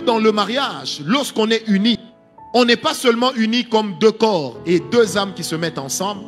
dans le mariage, lorsqu'on est unis, on n'est pas seulement unis comme deux corps et deux âmes qui se mettent ensemble,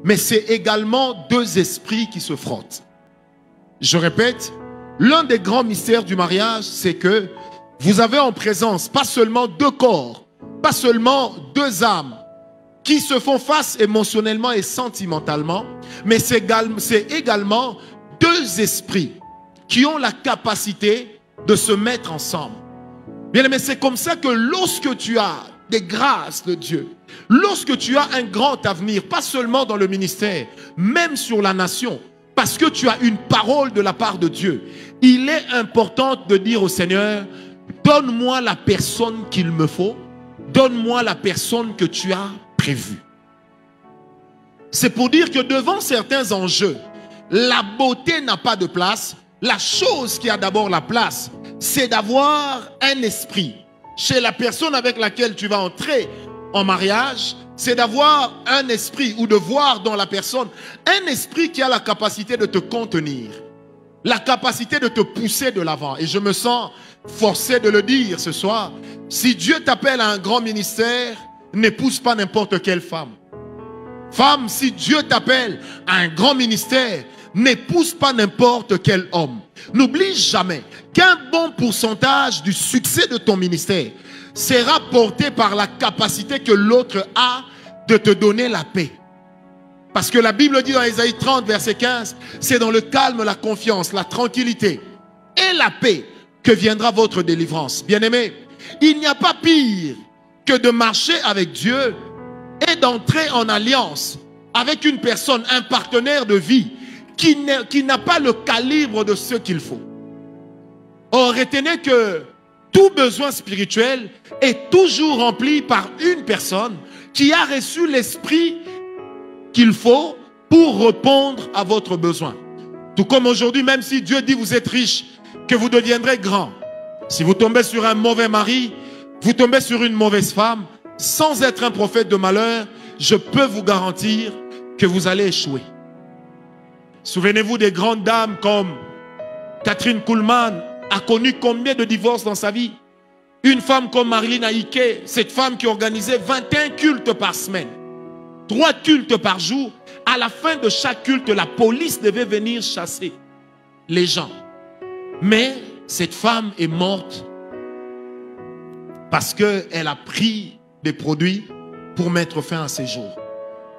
mais c'est également deux esprits qui se frottent. Je répète, l'un des grands mystères du mariage, c'est que vous avez en présence pas seulement deux corps, pas seulement deux âmes qui se font face émotionnellement et sentimentalement, mais c'est également deux esprits qui ont la capacité de se mettre ensemble. Bien aimé, c'est comme ça que lorsque tu as des grâces de Dieu, lorsque tu as un grand avenir, pas seulement dans le ministère, même sur la nation, parce que tu as une parole de la part de Dieu, il est important de dire au Seigneur, donne-moi la personne qu'il me faut, donne-moi la personne que tu as prévue. C'est pour dire que devant certains enjeux, la beauté n'a pas de place. La chose qui a d'abord la place, c'est d'avoir un esprit. Chez la personne avec laquelle tu vas entrer en mariage, c'est d'avoir un esprit ou de voir dans la personne un esprit qui a la capacité de te contenir, la capacité de te pousser de l'avant. Et je me sens forcé de le dire ce soir, si Dieu t'appelle à un grand ministère, n'épouse pas n'importe quelle femme. Femme, si Dieu t'appelle à un grand ministère, n'épouse pas n'importe quel homme. N'oublie jamais qu'un bon pourcentage du succès de ton ministère sera porté par la capacité que l'autre a de te donner la paix. Parce que la Bible dit dans Ésaïe 30, verset 15, c'est dans le calme, la confiance, la tranquillité et la paix que viendra votre délivrance. Bien-aimé, il n'y a pas pire que de marcher avec Dieu et d'entrer en alliance avec une personne, un partenaire de vie qui n'a pas le calibre de ce qu'il faut. Or, retenez que tout besoin spirituel est toujours rempli par une personne qui a reçu l'esprit qu'il faut pour répondre à votre besoin. Tout comme aujourd'hui, même si Dieu dit vous êtes riche, que vous deviendrez grand, si vous tombez sur un mauvais mari, vous tombez sur une mauvaise femme, sans être un prophète de malheur, je peux vous garantir que vous allez échouer. Souvenez-vous des grandes dames comme Catherine Kuhlman a connu combien de divorces dans sa vie? Une femme comme Marilyn Aike, cette femme qui organisait 21 cultes par semaine, 3 cultes par jour. À la fin de chaque culte, la police devait venir chasser les gens. Mais cette femme est morte parce qu'elle a pris des produits pour mettre fin à ses jours.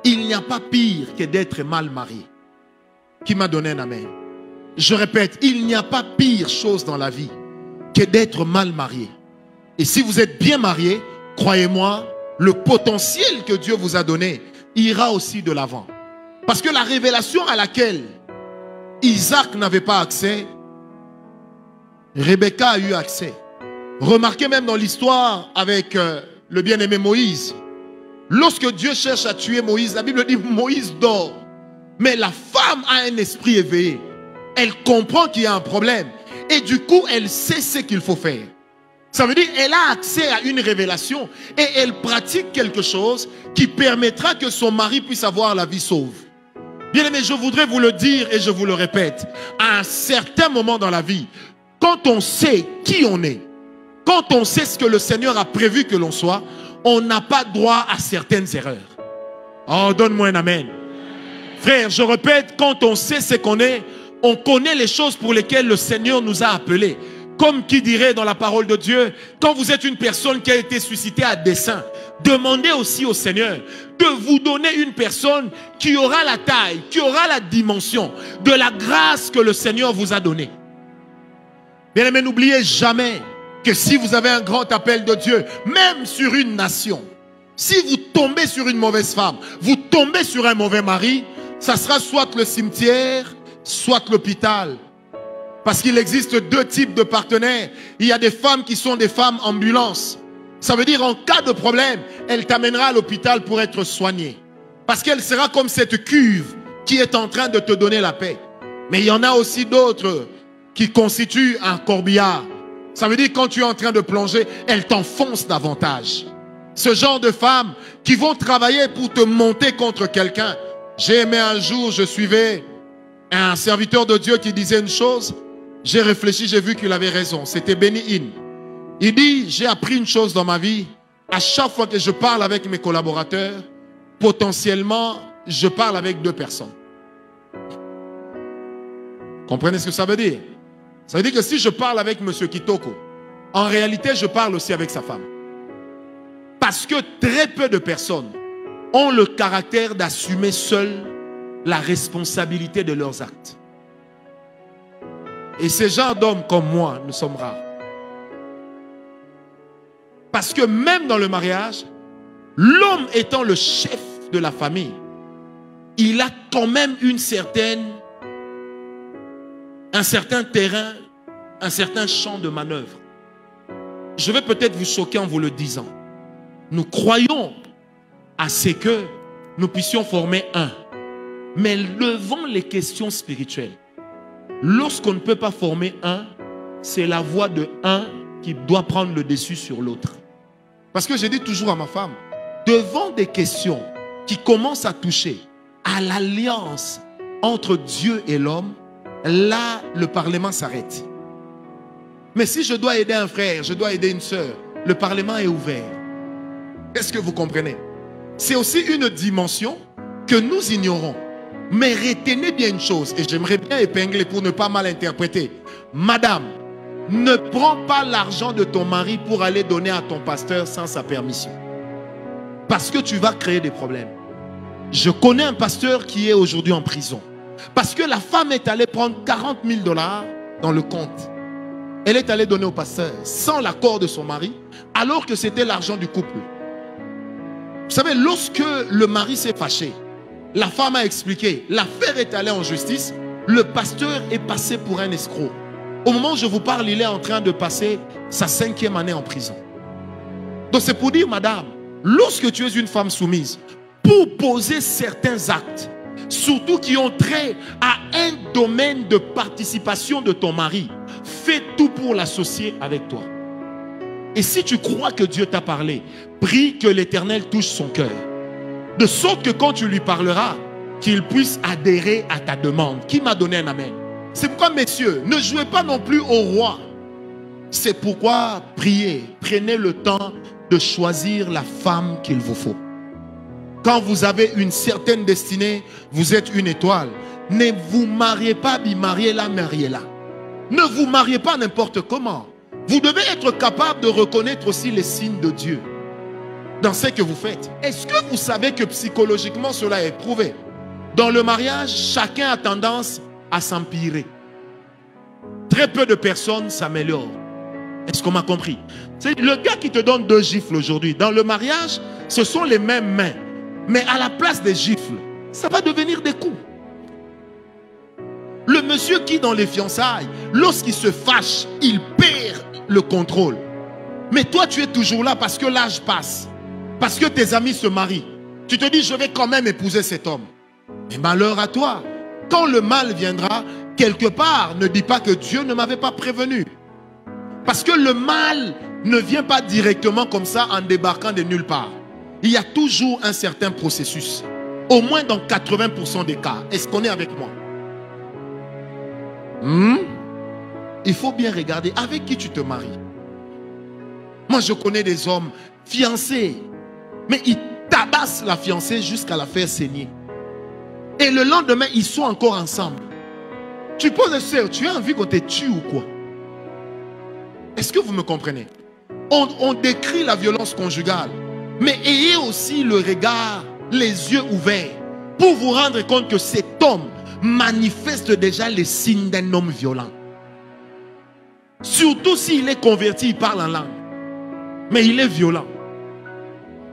Il n'y a pas pire que d'être mal marié. Qui m'a donné un amen? Je répète, il n'y a pas pire chose dans la vie que d'être mal marié. Et si vous êtes bien marié, croyez-moi, le potentiel que Dieu vous a donné ira aussi de l'avant. Parce que la révélation à laquelle Isaac n'avait pas accès, Rebecca a eu accès. Remarquez même dans l'histoire avec le bien-aimé Moïse. Lorsque Dieu cherche à tuer Moïse, la Bible dit Moïse dort. Mais la femme a un esprit éveillé. Elle comprend qu'il y a un problème. Et du coup, elle sait ce qu'il faut faire. Ça veut dire qu'elle a accès à une révélation et elle pratique quelque chose qui permettra que son mari puisse avoir la vie sauve. Bien aimé, je voudrais vous le dire et je vous le répète. À un certain moment dans la vie, quand on sait qui on est, quand on sait ce que le Seigneur a prévu que l'on soit, on n'a pas droit à certaines erreurs. Oh, donne-moi un amen. Frère, je répète, quand on sait ce qu'on est, on connaît les choses pour lesquelles le Seigneur nous a appelés. Comme qui dirait dans la parole de Dieu, quand vous êtes une personne qui a été suscitée à dessein, demandez aussi au Seigneur de vous donner une personne qui aura la taille, qui aura la dimension de la grâce que le Seigneur vous a donnée. Bien aimé, n'oubliez jamais que si vous avez un grand appel de Dieu, même sur une nation, si vous tombez sur une mauvaise femme, vous tombez sur un mauvais mari, ça sera soit le cimetière, soit l'hôpital. Parce qu'il existe deux types de partenaires. Il y a des femmes qui sont des femmes ambulances. Ça veut dire en cas de problème, elle t'amènera à l'hôpital pour être soignée. Parce qu'elle sera comme cette cuve qui est en train de te donner la paix. Mais il y en a aussi d'autres qui constituent un corbillard. Ça veut dire quand tu es en train de plonger, elle t'enfonce davantage. Ce genre de femmes qui vont travailler pour te monter contre quelqu'un. J'ai aimé un jour, je suivais un serviteur de Dieu qui disait une chose. J'ai réfléchi, j'ai vu qu'il avait raison. C'était Benny Hinn. Il dit, j'ai appris une chose dans ma vie. À chaque fois que je parle avec mes collaborateurs, potentiellement, je parle avec 2 personnes. Comprenez ce que ça veut dire? Ça veut dire que si je parle avec M. Kitoko, en réalité, je parle aussi avec sa femme. Parce que très peu de personnes ont le caractère d'assumer seuls la responsabilité de leurs actes. Et ces genres d'hommes comme moi, nous sommes rares. Parce que même dans le mariage, l'homme étant le chef de la famille, il a quand même un certain terrain, un certain champ de manœuvre. Je vais peut-être vous choquer en vous le disant. Nous croyons à ce que nous puissions former un. Mais levant les questions spirituelles, lorsqu'on ne peut pas former un, c'est la voix de un qui doit prendre le dessus sur l'autre. Parce que je dis toujours à ma femme, devant des questions qui commencent à toucher à l'alliance entre Dieu et l'homme, là, le parlement s'arrête. Mais si je dois aider un frère, je dois aider une sœur, le parlement est ouvert. Est-ce que vous comprenez? C'est aussi une dimension que nous ignorons. Mais retenez bien une chose, et j'aimerais bien épingler pour ne pas mal interpréter. Madame, ne prends pas l'argent de ton mari pour aller donner à ton pasteur sans sa permission. Parce que tu vas créer des problèmes. Je connais un pasteur qui est aujourd'hui en prison. Parce que la femme est allée prendre 40 000 $ dans le compte. Elle est allée donner au pasteur sans l'accord de son mari, alors que c'était l'argent du couple. Vous savez, lorsque le mari s'est fâché, la femme a expliqué, l'affaire est allée en justice, le pasteur est passé pour un escroc. Au moment où je vous parle, il est en train de passer sa 5e année en prison. Donc c'est pour dire, madame, lorsque tu es une femme soumise, pour poser certains actes, surtout qui ont trait à un domaine de participation de ton mari, fais tout pour l'associer avec toi. Et si tu crois que Dieu t'a parlé, prie que l'Éternel touche son cœur. De sorte que quand tu lui parleras, qu'il puisse adhérer à ta demande. Qui m'a donné un amen? C'est pourquoi, messieurs, ne jouez pas non plus au roi. C'est pourquoi priez, prenez le temps de choisir la femme qu'il vous faut. Quand vous avez une certaine destinée, vous êtes une étoile. Ne vous mariez pas, mariez-la, mariez-la. Ne vous mariez pas n'importe comment. Vous devez être capable de reconnaître aussi les signes de Dieu dans ce que vous faites. Est-ce que vous savez que psychologiquement cela est prouvé? Dans le mariage, chacun a tendance à s'empirer. Très peu de personnes s'améliorent. Est-ce qu'on m'a compris? C'est le gars qui te donne 2 gifles aujourd'hui. Dans le mariage, ce sont les mêmes mains. Mais à la place des gifles, ça va devenir des coups. Le monsieur qui, dans les fiançailles, lorsqu'il se fâche, il perd le contrôle. Mais toi, tu es toujours là parce que l'âge passe. Parce que tes amis se marient. Tu te dis, je vais quand même épouser cet homme. Mais malheur à toi. Quand le mal viendra, quelque part, ne dis pas que Dieu ne m'avait pas prévenu. Parce que le mal ne vient pas directement comme ça en débarquant de nulle part. Il y a toujours un certain processus. Au moins dans 80% des cas. Est-ce qu'on est avec moi? Il faut bien regarder avec qui tu te maries. Moi, je connais des hommes fiancés, mais ils tabassent la fiancée jusqu'à la faire saigner. Et le lendemain, ils sont encore ensemble. Tu poses sœur, tu as envie qu'on te tue ou quoi? Est-ce que vous me comprenez? On décrit la violence conjugale, mais ayez aussi le regard, les yeux ouverts, pour vous rendre compte que cet homme manifeste déjà les signes d'un homme violent. Surtout s'il est converti, il parle en langue. Mais il est violent.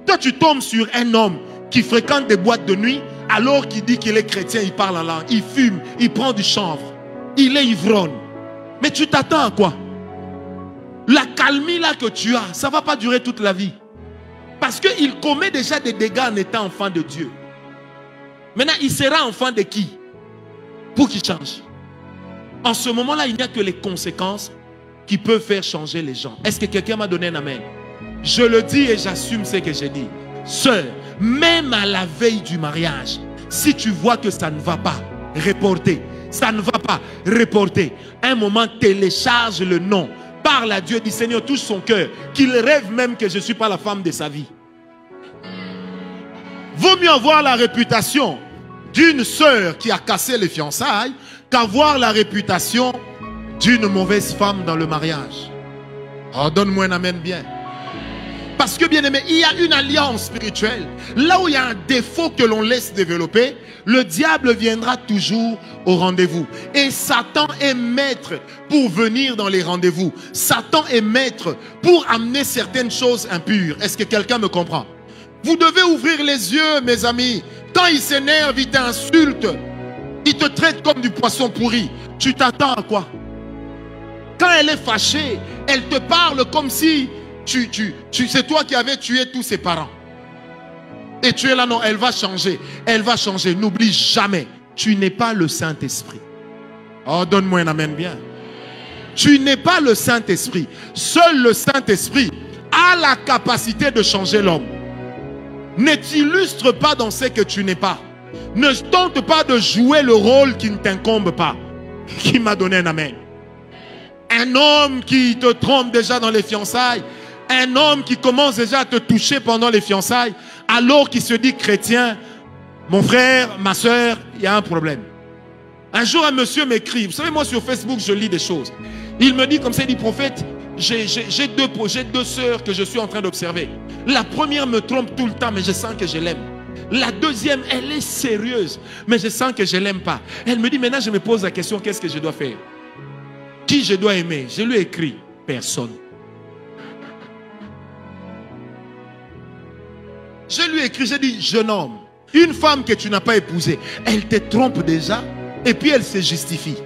Toi, tu tombes sur un homme qui fréquente des boîtes de nuit, alors qu'il dit qu'il est chrétien, il parle en langue, il fume, il prend du chanvre, il est ivrogne. Mais tu t'attends à quoi? La calmie là que tu as, ça ne va pas durer toute la vie. Parce qu'il commet déjà des dégâts en étant enfant de Dieu. Maintenant, il sera enfant de qui? Pour qu'il change. En ce moment-là, il n'y a que les conséquences qui peuvent faire changer les gens. Est-ce que quelqu'un m'a donné un amen? Je le dis et j'assume ce que j'ai dit. Sœur, même à la veille du mariage, si tu vois que ça ne va pas, reporter. Ça ne va pas, reporter. Un moment, télécharge le nom. parle à Dieu, dit Seigneur, touche son cœur, qu'il rêve même que je ne suis pas la femme de sa vie. Vaut mieux avoir la réputation d'une sœur qui a cassé les fiançailles qu'avoir la réputation d'une mauvaise femme dans le mariage. Oh, donne-moi un amen bien. Parce que, bien aimé, il y a une alliance spirituelle. Là où il y a un défaut que l'on laisse développer, le diable viendra toujours au rendez-vous. Et Satan est maître pour venir dans les rendez-vous. Satan est maître pour amener certaines choses impures. Est-ce que quelqu'un me comprend? Vous devez ouvrir les yeux, mes amis. Quand il s'énerve, il t'insulte. Il te traite comme du poisson pourri. Tu t'attends à quoi? Quand elle est fâchée, elle te parle comme si c'est toi qui avais tué tous ses parents. Et tu es là, non, elle va changer. Elle va changer. N'oublie jamais, tu n'es pas le Saint-Esprit. Oh, donne-moi un amen bien. Tu n'es pas le Saint-Esprit. Seul le Saint-Esprit a la capacité de changer l'homme. Ne t'illustre pas dans ce que tu n'es pas. Ne tente pas de jouer le rôle qui ne t'incombe pas. Qui m'a donné un amen? Un homme qui te trompe déjà dans les fiançailles. Un homme qui commence déjà à te toucher pendant les fiançailles, alors qu'il se dit chrétien. Mon frère, ma soeur, il y a un problème. Un jour, un monsieur m'écrit. Vous savez, moi sur Facebook, je lis des choses. Il me dit comme ça, il dit, prophète, j'ai deux sœurs que je suis en train d'observer. La première me trompe tout le temps, mais je sens que je l'aime. La deuxième, elle est sérieuse, mais je sens que je ne l'aime pas. Elle me dit, maintenant je me pose la question, qu'est-ce que je dois faire? Qui je dois aimer? Je lui ai écrit, personne. Je lui ai écrit, j'ai dit, jeune homme, une femme que tu n'as pas épousée, elle te trompe déjà, et puis elle se justifie.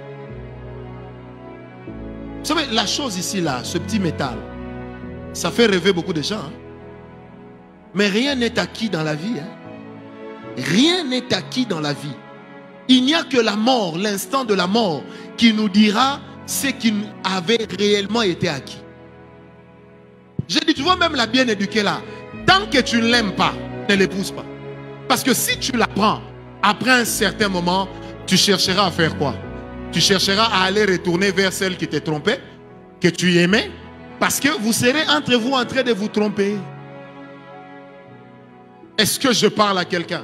Vous savez, la chose ici, là, ce petit métal, ça fait rêver beaucoup de gens. Hein? Mais rien n'est acquis dans la vie. Hein? Rien n'est acquis dans la vie. Il n'y a que la mort, l'instant de la mort, qui nous dira ce qui avait réellement été acquis. J'ai dit, tu vois, même la bien éduquée là, tant que tu ne l'aimes pas, ne l'épouse pas. Parce que si tu la prends, après un certain moment, tu chercheras à faire quoi? Tu chercheras à aller retourner vers celle qui t'a trompé, que tu aimais, parce que vous serez entre vous en train de vous tromper. Est-ce que je parle à quelqu'un?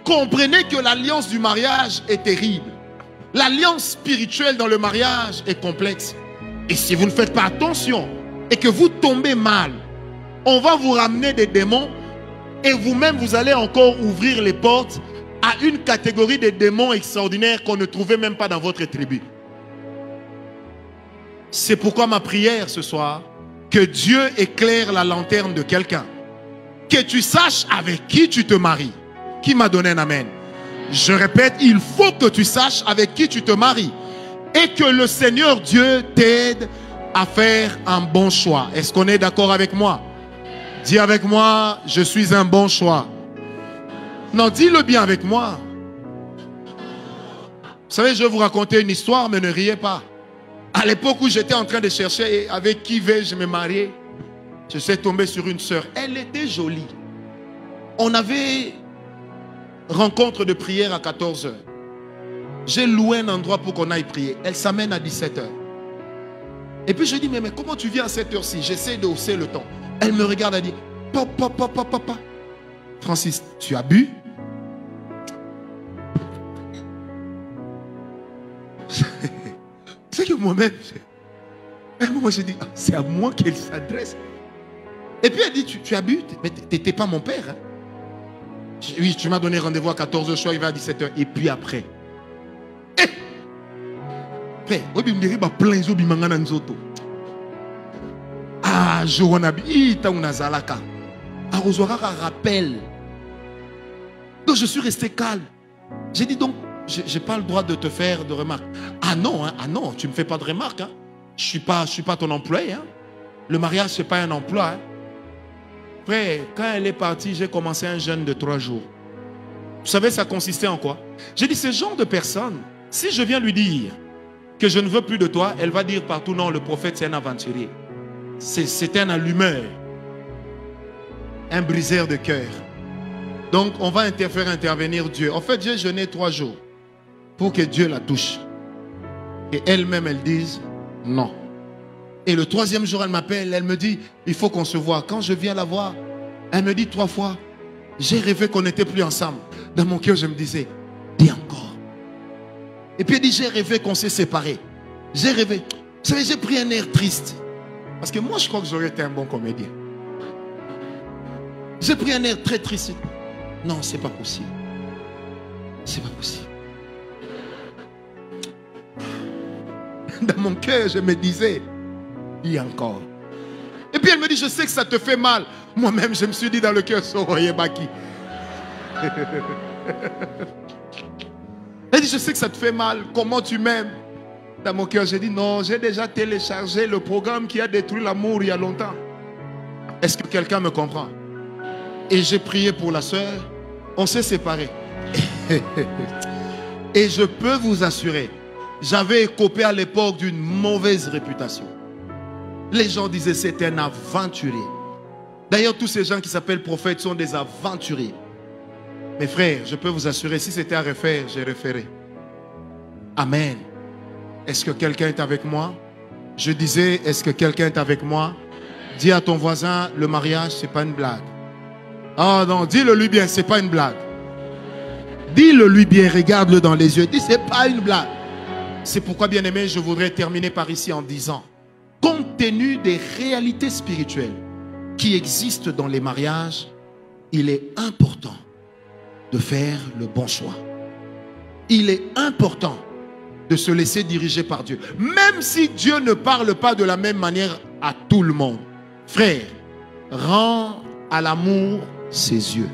Comprenez que l'alliance du mariage est terrible. L'alliance spirituelle dans le mariage est complexe. Et si vous ne faites pas attention et que vous tombez mal, on va vous ramener des démons et vous-même vous allez encore ouvrir les portes à une catégorie de démons extraordinaires qu'on ne trouvait même pas dans votre tribu. C'est pourquoi ma prière ce soir, que Dieu éclaire la lanterne de quelqu'un. Que tu saches avec qui tu te maries. Qui m'a donné un amen? Je répète, il faut que tu saches avec qui tu te maries. Et que le Seigneur Dieu t'aide à faire un bon choix. Est-ce qu'on est d'accord avec moi? Dis avec moi, je suis un bon choix. Non, dis-le bien avec moi. Vous savez, je vais vous raconter une histoire, mais ne riez pas. À l'époque où j'étais en train de chercher avec qui vais-je me marier, je suis tombé sur une sœur. Elle était jolie. On avait rencontre de prière à 14h. J'ai loué un endroit pour qu'on aille prier. Elle s'amène à 17h. Et puis je dis, mais comment tu viens à cette heure-ci? J'essaie de hausser le ton. Elle me regarde, elle dit, papa. Francis, tu as bu? C'est que moi-même, moi je dis, c'est à moi qu'elle s'adresse. Et puis elle dit, tu as bu? Mais tu n'étais pas mon père. Hein? Oui, tu m'as donné rendez-vous à 14h, je suis arrivé à 17h. Et puis après. Ah, je rappelle. Donc je suis resté calme. J'ai dit donc, je n'ai pas le droit de te faire de remarques. Ah non, tu ne me fais pas de remarques. Hein. Je ne suis pas ton employé. Hein. Le mariage, ce n'est pas un emploi. Hein. Après, quand elle est partie, j'ai commencé un jeûne de 3 jours. Vous savez, ça consistait en quoi? J'ai dit, ce genre de personne, si je viens lui dire que je ne veux plus de toi, elle va dire partout, non, le prophète c'est un aventurier. C'est un allumeur. Un briseur de cœur. Donc, on va faire intervenir Dieu. En fait, j'ai jeûné 3 jours pour que Dieu la touche. Et elle-même, elle dise non. Et le troisième jour, elle m'appelle, elle me dit, il faut qu'on se voit. Quand je viens la voir, elle me dit 3 fois, j'ai rêvé qu'on n'était plus ensemble. Dans mon cœur, je me disais, dis encore. Et puis elle dit, j'ai rêvé qu'on s'est séparés. J'ai rêvé. Vous savez, j'ai pris un air triste. Parce que moi, je crois que j'aurais été un bon comédien. J'ai pris un air très triste. Non, c'est pas possible. C'est pas possible. Dans mon cœur, je me disais, dis encore. Et puis elle me dit, je sais que ça te fait mal. Moi-même, je me suis dit dans le cœur, Soroye Baki. Elle dit, je sais que ça te fait mal. Comment tu m'aimes? Dans mon cœur, j'ai dit, non, j'ai déjà téléchargé le programme qui a détruit l'amour il y a longtemps. Est-ce que quelqu'un me comprend? Et j'ai prié pour la sœur. On s'est séparés. Et je peux vous assurer, j'avais écopé à l'époque d'une mauvaise réputation. Les gens disaient c'est un aventurier. D'ailleurs, tous ces gens qui s'appellent prophètes sont des aventuriers. Mes frères, je peux vous assurer, si c'était à refaire, j'ai refait. Amen. Est-ce que quelqu'un est avec moi? Je disais, est-ce que quelqu'un est avec moi? Dis à ton voisin, le mariage, c'est pas une blague. Ah non, dis-le lui bien, c'est pas une blague. Dis-le lui bien, regarde-le dans les yeux. Dis, c'est pas une blague. C'est pourquoi, bien aimé, je voudrais terminer par ici en disant, compte tenu des réalités spirituelles qui existent dans les mariages, il est important de faire le bon choix. Il est important de se laisser diriger par Dieu. Même si Dieu ne parle pas de la même manière à tout le monde. Frère, rends à l'amour ses yeux.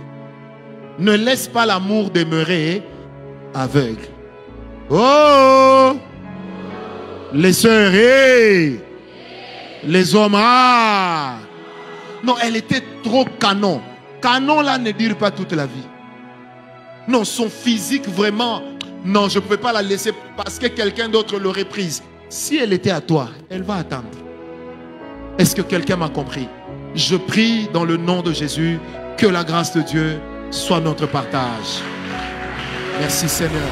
Ne laisse pas l'amour demeurer aveugle. Oh! Les sœurs, hey! Les hommes, ah! Non, elle était trop canon. Canon là ne dure pas toute la vie. Non, son physique vraiment, non, je ne pouvais pas la laisser parce que quelqu'un d'autre l'aurait prise. Si elle était à toi, elle va attendre. Est-ce que quelqu'un m'a compris? Je prie dans le nom de Jésus que la grâce de Dieu soit notre partage. Merci Seigneur.